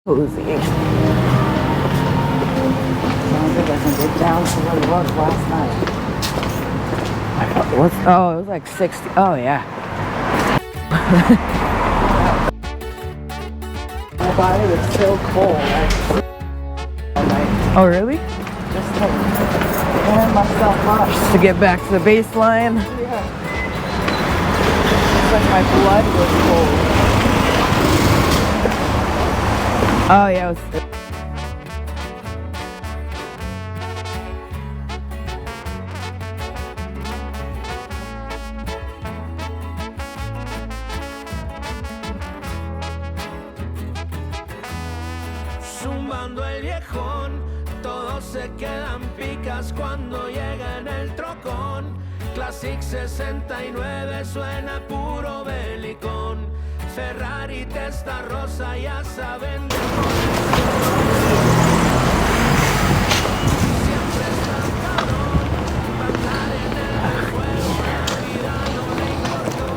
Cozy. As long as it doesn't get down to what it was last night. What's, oh, it was like 60. Oh, yeah. My body was still cold. All night. Oh, really? Just to warm myself up. Just to get back to the baseline? Yeah. It's like my blood was cold. Oh, yeah, it was. Zumbando el viejón, todos se quedan picas cuando llega en el trocón. Classic 69 suena puro belicón. Ferrari, testa rosa, ya saben de siempre está cabrón. Matar en el juego, la vida no le importó.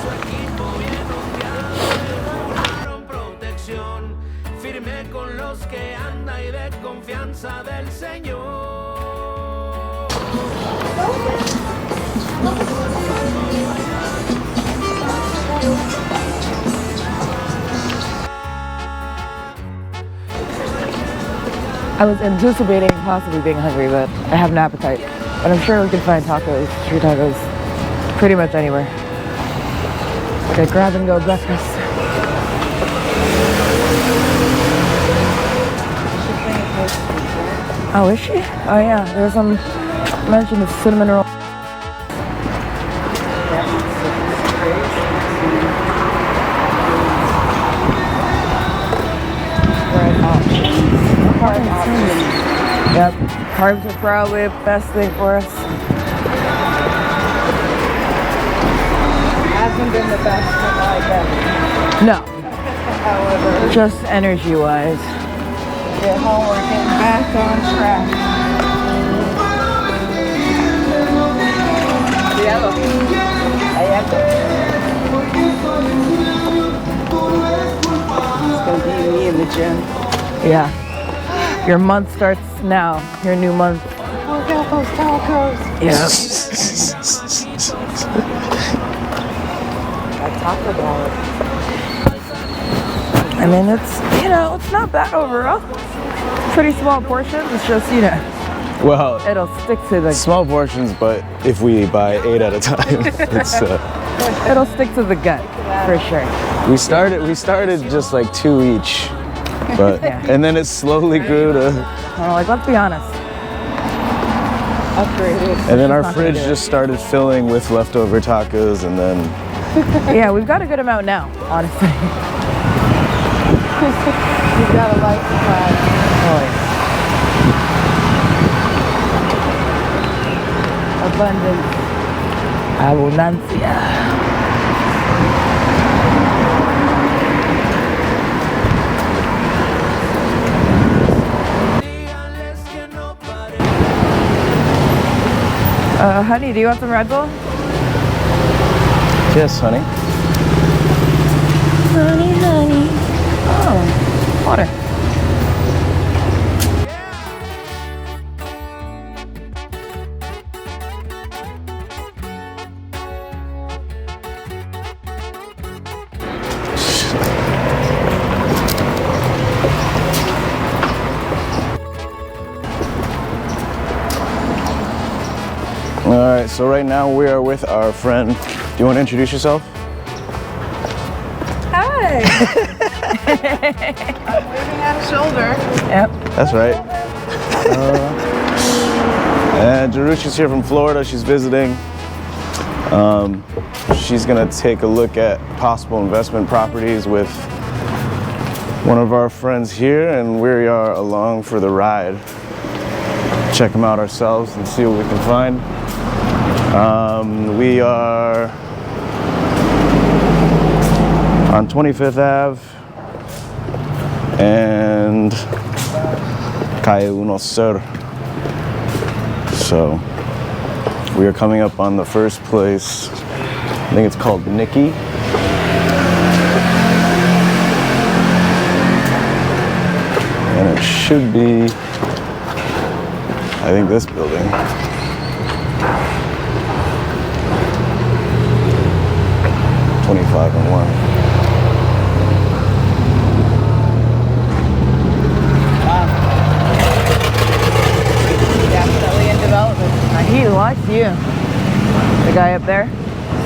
Su equipo bien ondeado, le juraron protección. Firme con los que anda y de confianza del Señor. I was anticipating possibly being hungry, but I have an appetite. But I'm sure we can find tacos, street tacos, pretty much anywhere. Okay, grab and go breakfast. Oh, is she? Oh yeah, there's some mention of cinnamon roll. Yep, carbs are probably the best thing for us. Hasn't been the best for my belly. No. However, just energy-wise. Get home, we're getting back on track. Yellow. It's gonna be me in the gym. Yeah. Your month starts now. Your new month. Oh, got those tacos. Yes. I talked about it. I mean, it's, you know, it's not bad overall. Pretty small portions. It's just, you know. Well, it'll stick to the small portions, but if we buy 8 at a time, it's it'll stick to the gut for sure. We started just like 2 each. But yeah. And then it slowly grew to like, let's be honest, upgraded. And then our fridge just started filling with leftover tacos, and then yeah, we've got a good amount now, honestly. We've got a light supply. Oh, yeah. Abundance. Abundancia. Honey, do you want some Red Bull? Yes, honey. Honey, honey. Oh, water. Alright, so right now we are with our friend. Do you want to introduce yourself? Hi! I'm waving at a shoulder. Yep. That's right. And Jarushi's here from Florida. She's visiting. She's going to take a look at possible investment properties with one of our friends here, and we are along for the ride. Check them out ourselves and see what we can find. We are on 25th Ave and Calle Uno Sur. So we are coming up on the first place. I think it's called Nikki. It should be, I think, this building. $25 and $1. Definitely in development. He likes you. The guy up there,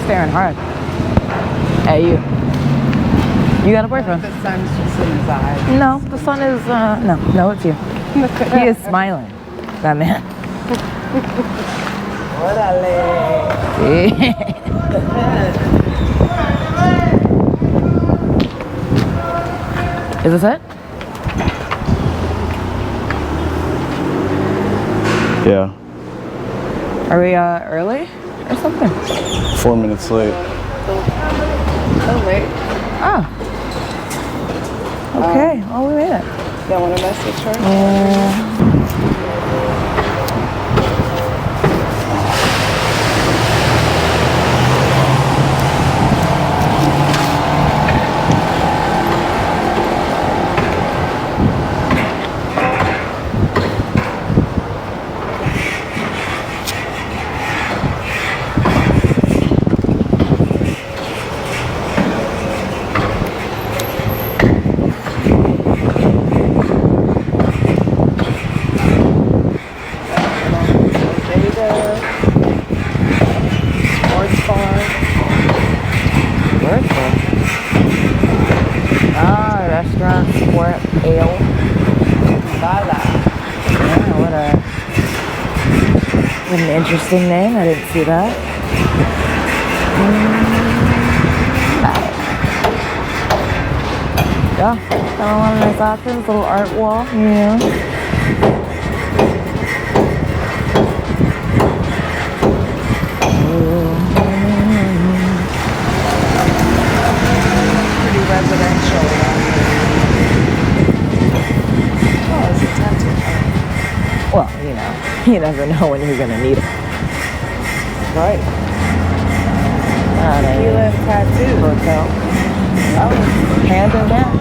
staring hard at you. You got a boyfriend? The sun's just in his eyes. No, the sun is, no, it's you. He is smiling, that man. Is this it? Yeah. Are we early or something? 4 minutes late. Oh, wait. Oh. Okay, well, we made it. Don't want to message her? Restaurant, sport, ale. Yeah, what an interesting name. I didn't see that. Yeah, got a lot of nice options. Little art wall, yeah. Pretty residential. Oh, it's a tattoo. Well, you never know when you're gonna need it. Right. Not a Tequila and tattoo. hotel. Oh, hand in hand.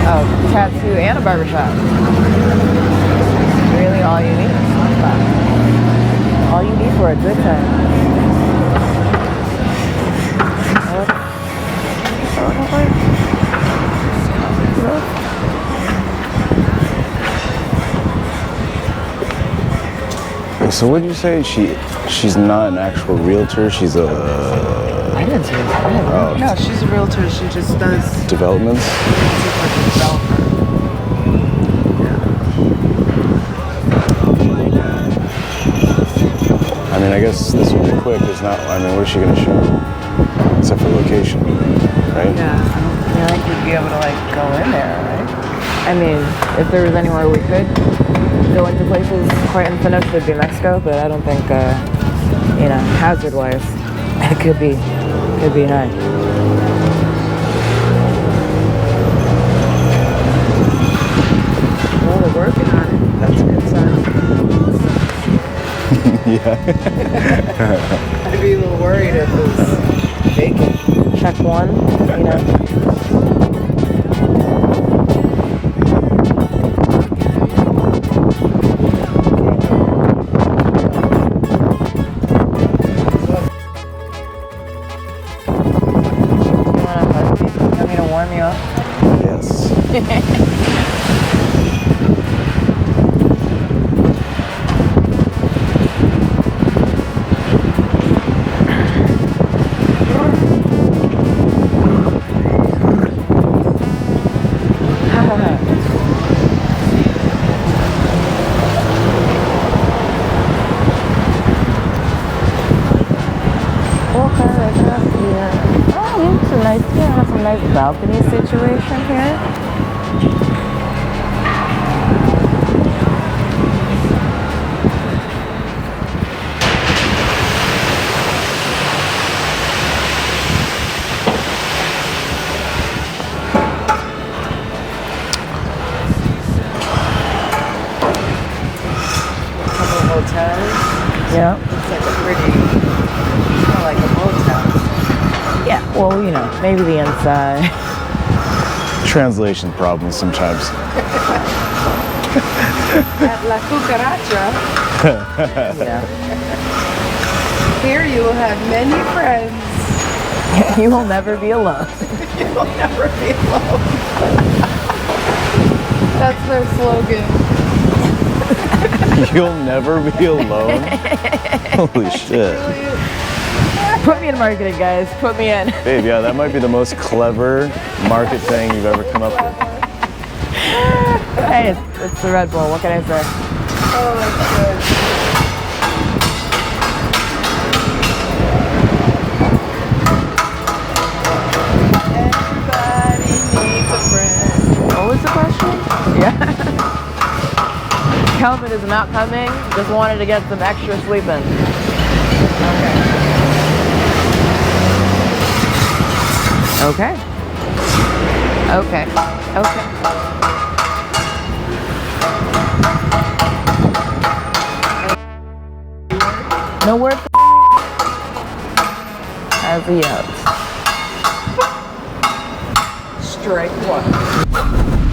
Oh, tattoo and a barbershop. Really all you need. All you need for a good time. So what did you say? She's not an actual realtor. She's a I didn't see it. oh, No, she's a realtor. She just does. developments. She's like a developer. I mean, I guess this will be quick. It's not. I mean, where's she gonna show? Except for location, right? Yeah, I don't feel like we'd be able to like go in there, right? I mean, if there was anywhere we could go into places quite unfinished, it'd be Mexico, but I don't think, hazard-wise, it could be high. Well, they're working on it. That's a good sign. Yeah. I'd be a little worried if it was vacant. Check one, Want me to warm you up? Yes. Some nice balcony situation here. Couple of hotels. Yeah. It's like a pretty, it's kind of like a motel. Yeah. Well, maybe the inside. translation problems sometimes. At La Cucaracha, Yeah. here you will have many friends. You will never be alone. You will never be alone. That's their slogan. You'll never be alone? Holy shit. Put me in marketing, guys. Put me in. Babe, yeah, that might be the most clever market thing you've ever come up with. Hey, it's the Red Bull. What can I say? Oh, that's good. Everybody needs a friend. What was the question? Yeah. Calvin is not coming. Just wanted to get some extra sleep in. Okay. Okay. Okay. No word as he out. Strike one.